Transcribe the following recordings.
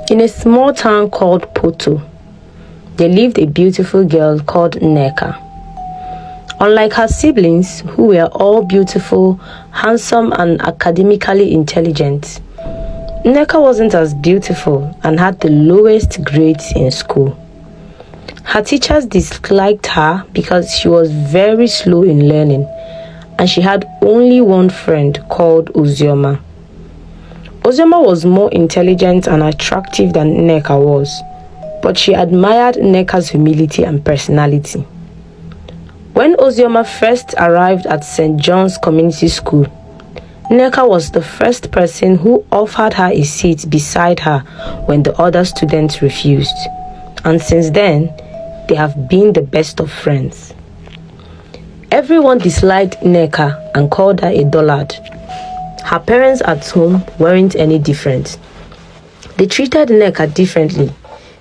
In a small town called Poto, there lived a beautiful girl called Nneka. Unlike her siblings, who were all beautiful, handsome, and academically intelligent, Nneka wasn't as beautiful and had the lowest grades in school. Her teachers disliked her because she was very slow in learning, and she had only one friend called Ozioma. Ozioma was more intelligent and attractive than Nneka was, but she admired Nneka's humility and personality. When Ozioma first arrived at St. John's Community School, Nneka was the first person who offered her a seat beside her when the other students refused, and since then, they have been the best of friends. Everyone disliked Nneka and called her a dullard. Her parents at home weren't any different. They treated Nneka differently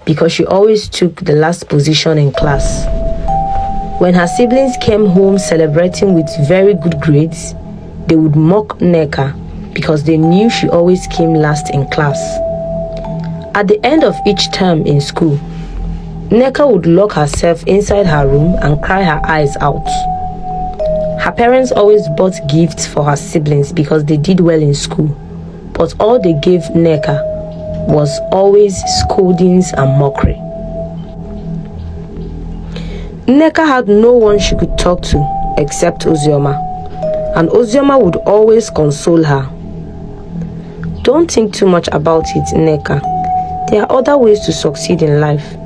because she always took the last position in class. When her siblings came home celebrating with very good grades, they would mock Nneka because they knew she always came last in class. At the end of each term in school, Nneka would lock herself inside her room and cry her eyes out. Her parents always bought gifts for her siblings because they did well in school, but all they gave Nneka was always scoldings and mockery. Nneka had no one she could talk to except Ozioma, and Ozioma would always console her. Don't think too much about it, Nneka. There are other ways to succeed in life.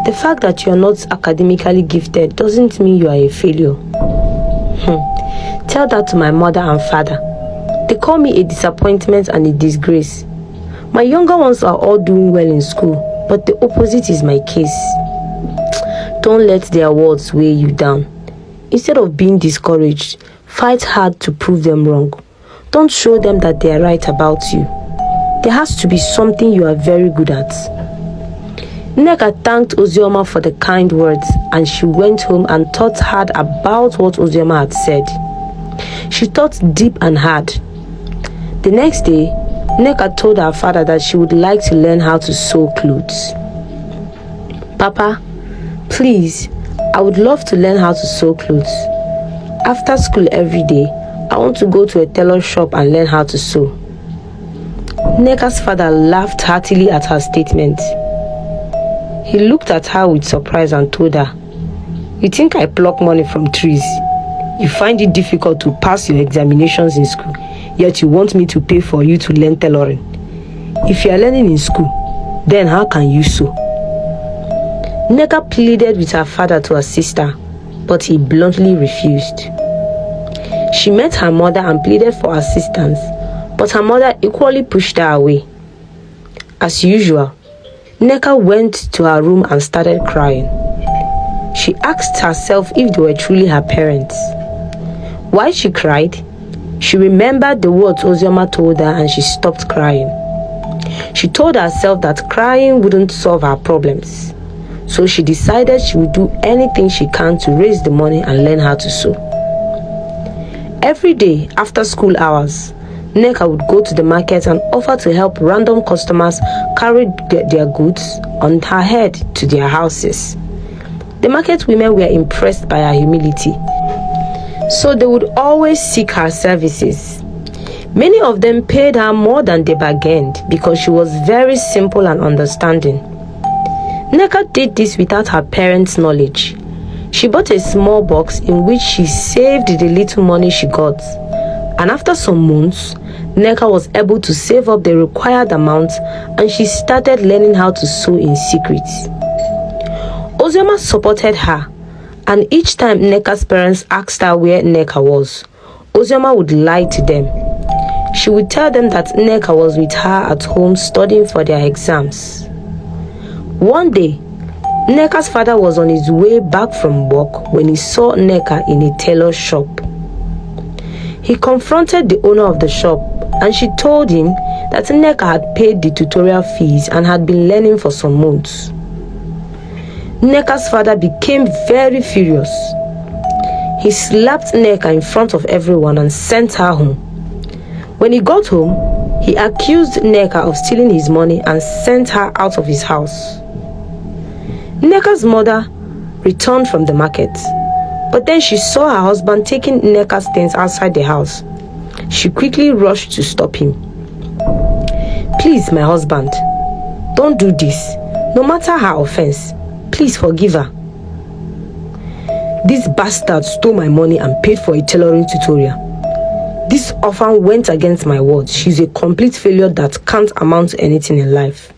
The fact that you are not academically gifted doesn't mean you are a failure. Tell that to my mother and father. They call me a disappointment and a disgrace. My younger ones are all doing well in school, but the opposite is my case. Don't let their words weigh you down. Instead of being discouraged, fight hard to prove them wrong. Don't show them that they are right about you. There has to be something you are very good at. Nneka thanked Ozioma for the kind words, and she went home and thought hard about what Ozioma had said. She thought deep and hard. The next day, Nneka told her father that she would like to learn how to sew clothes. Papa, please, I would love to learn how to sew clothes. After school every day, I want to go to a tailor shop and learn how to sew. Nneka's father laughed heartily at her statement. He looked at her with surprise and told her, "You think I pluck money from trees? You find it difficult to pass your examinations in school, yet you want me to pay for you to learn tailoring. If you are learning in school, then how can you sew?" Nneka pleaded with her father to assist her, but he bluntly refused. She met her mother and pleaded for assistance, but her mother equally pushed her away. As usual, Nneka went to her room and started crying. She asked herself if they were truly her parents. While she cried, she remembered the words Ozioma told her and she stopped crying. She told herself that crying wouldn't solve her problems, so she decided she would do anything she can to raise the money and learn how to sew. Every day after school hours, Nneka would go to the market and offer to help random customers carry their goods on her head to their houses. The market women were impressed by her humility, so they would always seek her services. Many of them paid her more than they bargained because she was very simple and understanding. Nneka did this without her parents' knowledge. She bought a small box in which she saved the little money she got, and after some months, Nneka was able to save up the required amount and she started learning how to sew in secret. Ozioma supported her, and each time Nneka's parents asked her where Nneka was, Ozioma would lie to them. She would tell them that Nneka was with her at home studying for their exams. One day, Nneka's father was on his way back from work when he saw Nneka in a tailor shop. He confronted the owner of the shop and she told him that Nneka had paid the tutorial fees and had been learning for some months. Nneka's father became very furious. He slapped Nneka in front of everyone and sent her home. When he got home, He accused Nneka of stealing his money and sent her out of his house. Nneka's mother returned from the market, but then she saw her husband taking Nneka's things outside the house. She quickly rushed to stop him. "Please, my husband, don't do this. No matter her offense, please forgive her. This bastard stole my money and paid for a tailoring tutorial. This orphan went against my word. She's a complete failure that can't amount to anything in life.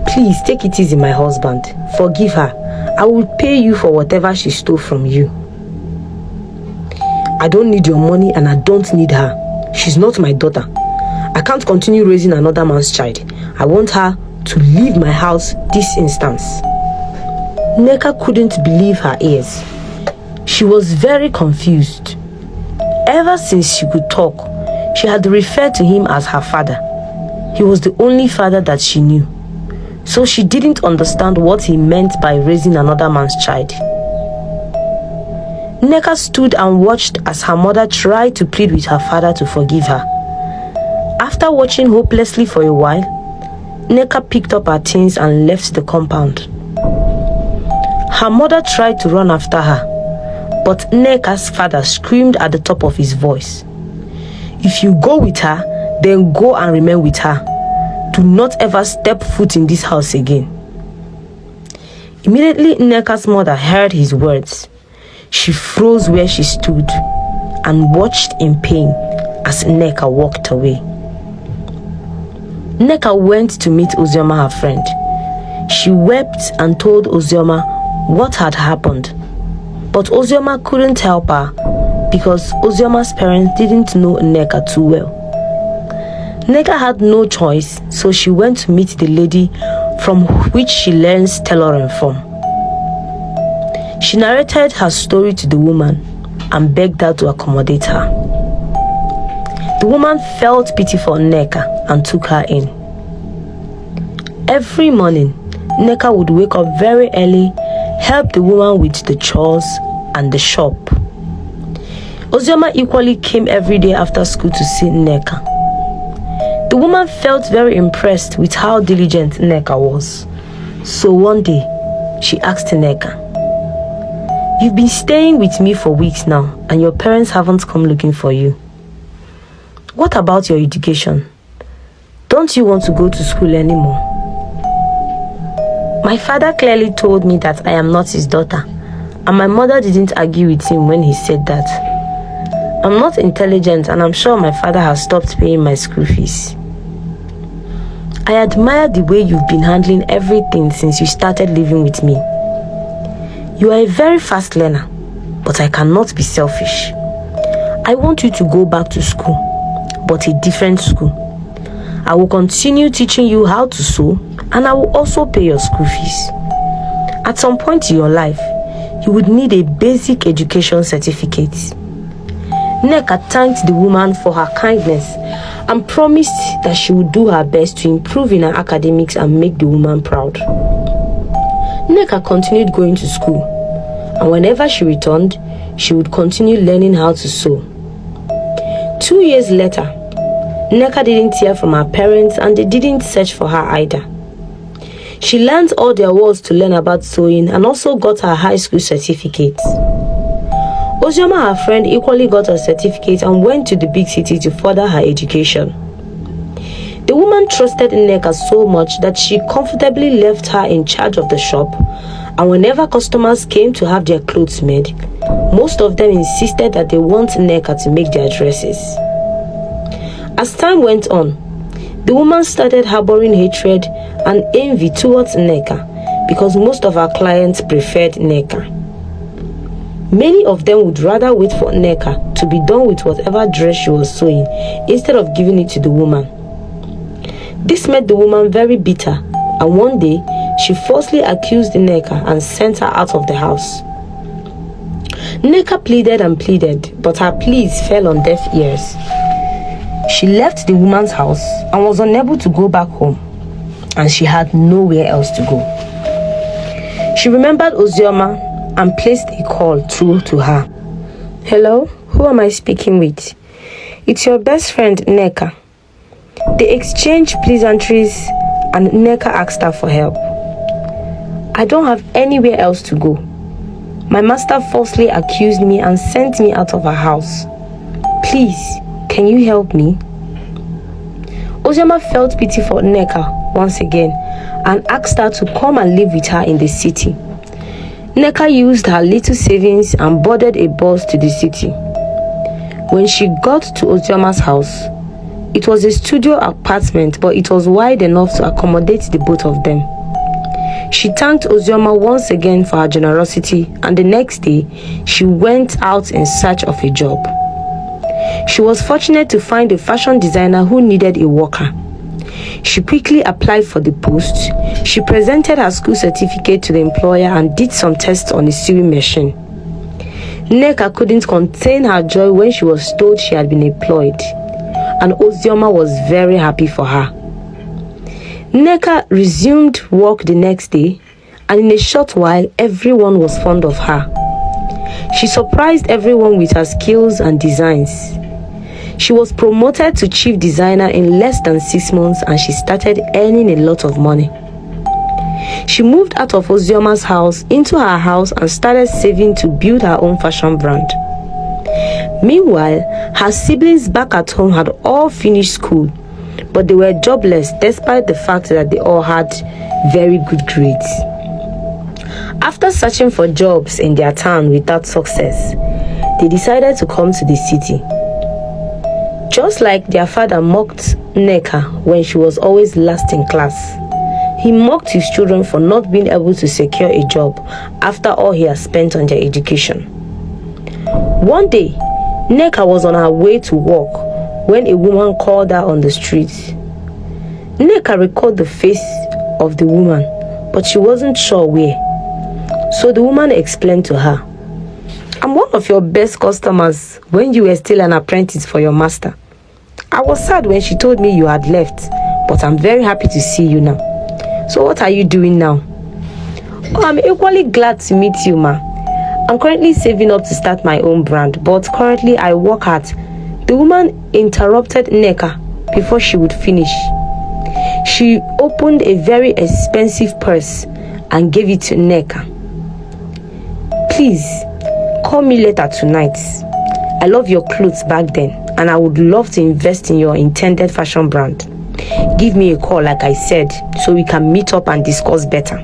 Please take it easy, my husband. Forgive her. I will pay you for whatever she stole from you. I don't need your money and I don't need her. She's not my daughter. I can't continue raising another man's child. I want her to leave my house this instant." Nneka couldn't believe her ears. She was very confused. Ever since she could talk, she had referred to him as her father. He was the only father that she knew. So she didn't understand what he meant by raising another man's child. Nneka stood and watched as her mother tried to plead with her father to forgive her. After watching hopelessly for a while, Nneka picked up her things and left the compound. Her mother tried to run after her, but Nneka's father screamed at the top of his voice, "If you go with her, then go and remain with her. Do not ever step foot in this house again." Immediately Nneka's mother heard his words. She froze where she stood and watched in pain as Nneka walked away. Nneka went to meet Ozioma, her friend. She wept and told Ozioma what had happened, but Ozioma couldn't help her because Ozioma's parents didn't know Nneka too well. Nneka had no choice, so she went to meet the lady from which she learns tailoring from. She narrated her story to the woman and begged her to accommodate her. The woman felt pity for Nneka and took her in. Every morning, Nneka would wake up very early, help the woman with the chores and the shop. Ozioma equally came every day after school to see Nneka. The woman felt very impressed with how diligent Nneka was. So one day, she asked Nneka, "You've been staying with me for weeks now, and your parents haven't come looking for you. What about your education? Don't you want to go to school anymore?" My father clearly told me that I am not his daughter, and my mother didn't argue with him when he said that. I'm not intelligent, and I'm sure my father has stopped paying my school fees. I admire the way you've been handling everything since you started living with me. You are a very fast learner, but I cannot be selfish. I want you to go back to school, but a different school. I will continue teaching you how to sew, and I will also pay your school fees. At some point in your life, you would need a basic education certificate. Nneka thanked the woman for her kindness and promised that she would do her best to improve in her academics and make the woman proud. Nneka continued going to school, and whenever she returned, she would continue learning how to sew. 2 years later, Nneka didn't hear from her parents, and they didn't search for her either. She learned all there was to learn about sewing and also got her high school certificate. Ozioma, her friend, equally got her certificate and went to the big city to further her education. The woman trusted Nneka so much that she comfortably left her in charge of the shop, and whenever customers came to have their clothes made, most of them insisted that they want Nneka to make their dresses. As time went on, the woman started harboring hatred and envy towards Nneka because most of her clients preferred Nneka. Many of them would rather wait for Nneka to be done with whatever dress she was sewing instead of giving it to the woman. This made the woman very bitter, and one day she falsely accused Nneka and sent her out of the house. Nneka pleaded and pleaded, but her pleas fell on deaf ears. She left the woman's house and was unable to go back home, and she had nowhere else to go. She remembered Ozioma and placed a call through to her. "Hello, who am I speaking with?" It's your best friend, Nneka." They exchanged pleasantries and Nneka asked her for help. "I don't have anywhere else to go. My master falsely accused me and sent me out of her house. Please, can you help me?" Ozioma felt pity for Nneka once again and asked her to come and live with her in the city. Nneka used her little savings and boarded a bus to the city. When she got to Ozioma's house, it was a studio apartment, but it was wide enough to accommodate the both of them. She thanked Ozioma once again for her generosity, and the next day, she went out in search of a job. She was fortunate to find a fashion designer who needed a worker. She quickly applied for the post. She presented her school certificate to the employer and did some tests on a sewing machine. Nneka couldn't contain her joy when she was told she had been employed, and Ozioma was very happy for her. Nneka resumed work the next day, and in a short while, everyone was fond of her. She surprised everyone with her skills and designs. She was promoted to chief designer in less than 6 months, and she started earning a lot of money. She moved out of Ozioma's house into her house and started saving to build her own fashion brand. Meanwhile, her siblings back at home had all finished school, but they were jobless despite the fact that they all had very good grades. After searching for jobs in their town without success, they decided to come to the city. Just like their father mocked Nneka when she was always last in class, he mocked his children for not being able to secure a job after all he had spent on their education. One day, Nneka was on her way to work when a woman called her on the street. Nneka recalled the face of the woman, but she wasn't sure where. So the woman explained to her, "I'm one of your best customers when you were still an apprentice for your master. I was sad when she told me you had left, but I'm very happy to see you now. So what are you doing now?" "Oh, I'm equally glad to meet you, ma. I'm currently saving up to start my own brand, but currently I work hard." The woman interrupted Nneka before she would finish. She opened a very expensive purse and gave it to Nneka. "Please, call me later tonight. I love your clothes back then, and I would love to invest in your intended fashion brand. Give me a call like I said, so we can meet up and discuss better."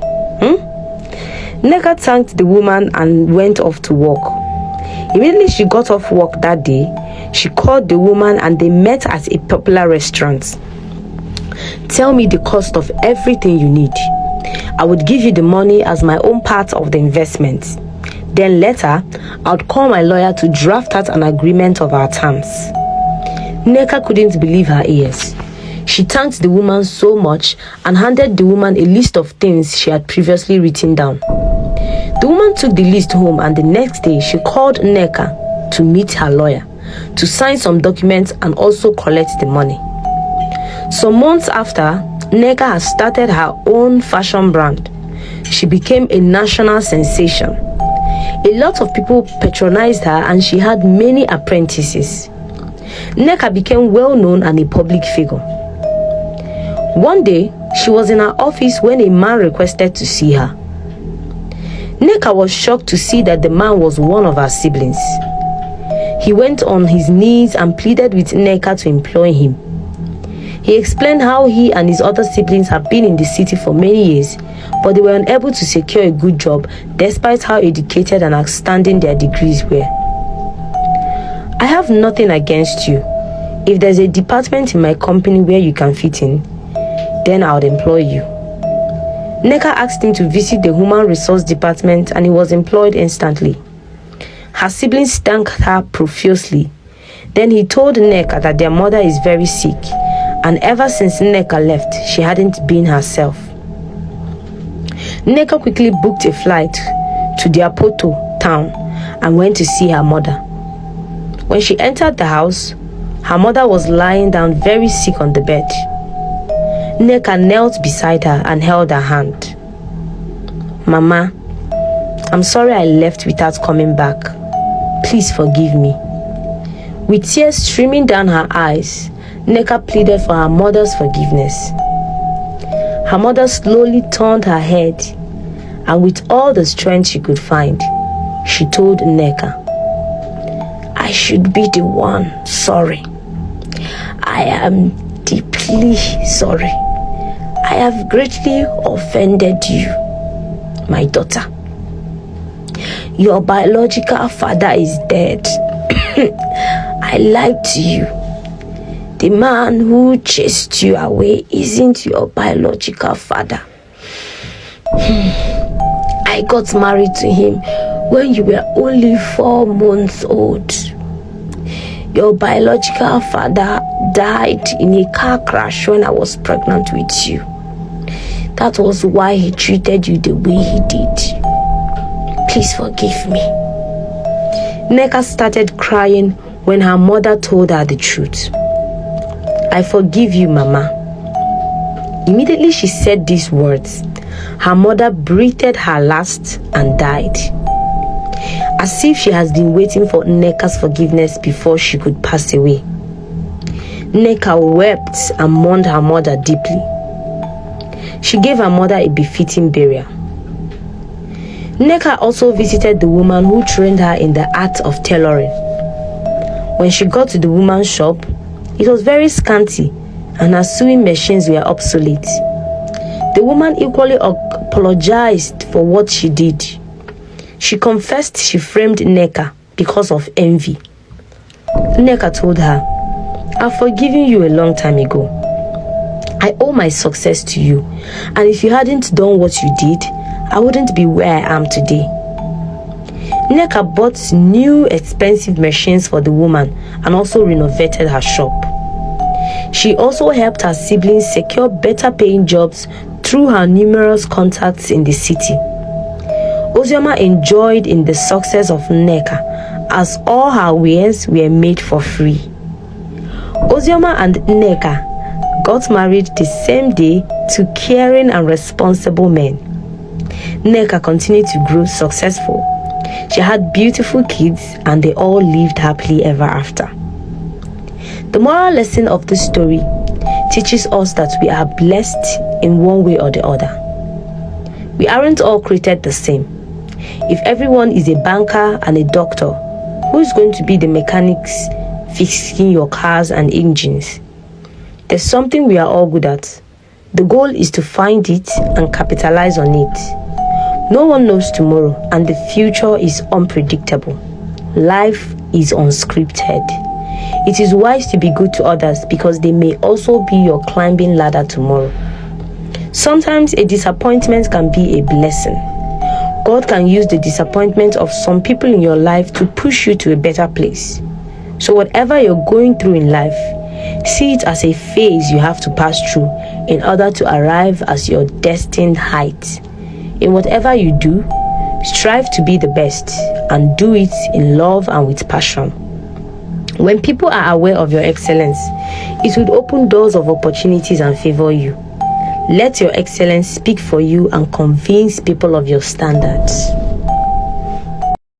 Nneka thanked the woman and went off to work. Immediately she got off work that day, she called the woman and they met at a popular restaurant. "Tell me the cost of everything you need. I would give you the money as my own part of the investment. Then later, I would call my lawyer to draft out an agreement of our terms." Nneka couldn't believe her ears. She thanked the woman so much and handed the woman a list of things she had previously written down. The woman took the list home, and the next day she called Nneka to meet her lawyer, to sign some documents and also collect the money. Some months after, Nneka had started her own fashion brand. She became a national sensation. A lot of people patronized her and she had many apprentices. Nneka became well known and a public figure. One day, she was in her office when a man requested to see her. Nneka was shocked to see that the man was one of her siblings. He went on his knees and pleaded with Nneka to employ him. He explained how he and his other siblings had been in the city for many years, but they were unable to secure a good job despite how educated and outstanding their degrees were. "I have nothing against you. If there's a department in my company where you can fit in, then I would employ you." Nneka asked him to visit the human resource department and he was employed instantly. Her siblings thanked her profusely. Then he told Nneka that their mother is very sick, and ever since Nneka left, she hadn't been herself. Nneka quickly booked a flight to Diapoto town and went to see her mother. When she entered the house, her mother was lying down very sick on the bed. Nneka knelt beside her and held her hand. "Mama, I'm sorry I left without coming back. Please forgive me." With tears streaming down her eyes, Nneka pleaded for her mother's forgiveness. Her mother slowly turned her head, and with all the strength she could find, she told Nneka, "I should be the one sorry. I am deeply sorry. I have greatly offended you, my daughter. Your biological father is dead. I lied to you. The man who chased you away isn't your biological father. I got married to him when you were only 4 months old. Your biological father died in a car crash when I was pregnant with you. That was why he treated you the way he did. Please forgive me." Nneka started crying when her mother told her the truth. "I forgive you, Mama." Immediately she said these words, her mother breathed her last and died, as if she has been waiting for Nneka's forgiveness before she could pass away. Nneka wept and mourned her mother deeply. She gave her mother a befitting burial. Nneka also visited the woman who trained her in the art of tailoring. When she got to the woman's shop, it was very scanty and her sewing machines were obsolete. The woman equally apologized for what she did. She confessed she framed Nneka because of envy. Nneka told her, "I've forgiven you a long time ago. I owe my success to you, and if you hadn't done what you did, I wouldn't be where I am today." Nneka bought new expensive machines for the woman and also renovated her shop. She also helped her siblings secure better paying jobs through her numerous contacts in the city. Ozioma enjoyed in the success of Nneka, as all her wares were made for free. Ozioma and Nneka got married the same day to caring and responsible men. Nneka continued to grow successful. She had beautiful kids and they all lived happily ever after. The moral lesson of this story teaches us that we are blessed in one way or the other. We aren't all created the same. If everyone is a banker and a doctor, who is going to be the mechanics fixing your cars and engines? There's something we are all good at. The goal is to find it and capitalize on it. No one knows tomorrow, and the future is unpredictable. Life is unscripted. It is wise to be good to others because they may also be your climbing ladder tomorrow. Sometimes a disappointment can be a blessing. God can use the disappointment of some people in your life to push you to a better place. So whatever you're going through in life, see it as a phase you have to pass through in order to arrive at your destined height. In whatever you do, strive to be the best and do it in love and with passion. When people are aware of your excellence, it would open doors of opportunities and favor you. Let your excellence speak for you and convince people of your standards.